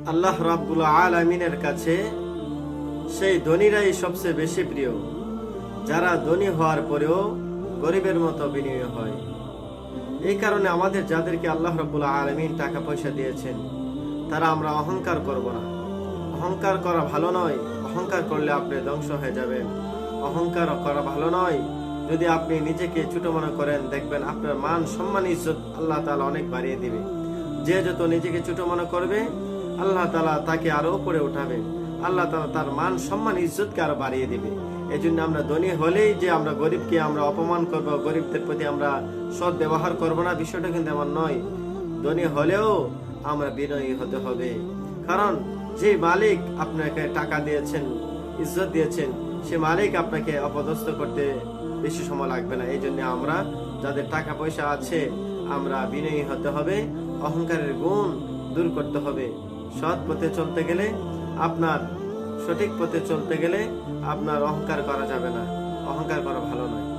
আল্লাহ রাব্বুল আলামিনের কাছে সেই ধনীরাই সবচেয়ে বেশি প্রিয়, যারা ধনী হওয়ার পরেও গরিবের মতো বিনয়ী হয়। এই কারণে আমাদের যাদেরকে আল্লাহ রাব্বুল আলামিন টাকা পয়সা দিয়েছেন, তারা আমরা অহংকার করব না। অহংকার করা ভালো নয়। অহংকার করলে আপনি ধ্বংস হয়ে যাবেন। অহংকার করা ভালো নয়। যদি আপনি নিজেকে ছোট মনে করেন, দেখবেন আপনার মান সম্মান ইজ্জত আল্লাহ তাআলা অনেক বাড়িয়ে দিবে। যে যত নিজেকে ছোট মনে করবে, আল্লাহ তাআলা তাকে আরো উপরে উঠাবে। আল্লাহ তাআলা তার মান সম্মান ইজ্জতকে আরো বাড়িয়ে দিবে। এই জন্য আমরা ধনী হলেই যে আমরা গরিবকে আমরা অপমান করব, গরিবদের প্রতি আমরা সৎ ব্যবহার করব না, বিষয়টা কিন্তু এমন নয়। ধনী হলেও আমরা বিনয়ী হতে হবে। কারণ যে মালিক আপনাকে টাকা দিয়েছেন, ইজ্জত দিয়েছেন, সে মালিক আপনাকে অপদস্থ করতে বেশি সময় লাগবে না। এই জন্য আমরা যাদের টাকা পয়সা আছে, আমরা বিনয়ী হতে হবে। অহংকারের গুণ দূর করতে হবে। সৎ পথে চলতে গেলে, আপনার সঠিক পথে চলতে গেলে আপনার অহংকার করা যাবে না। অহংকার করা ভালো নয়।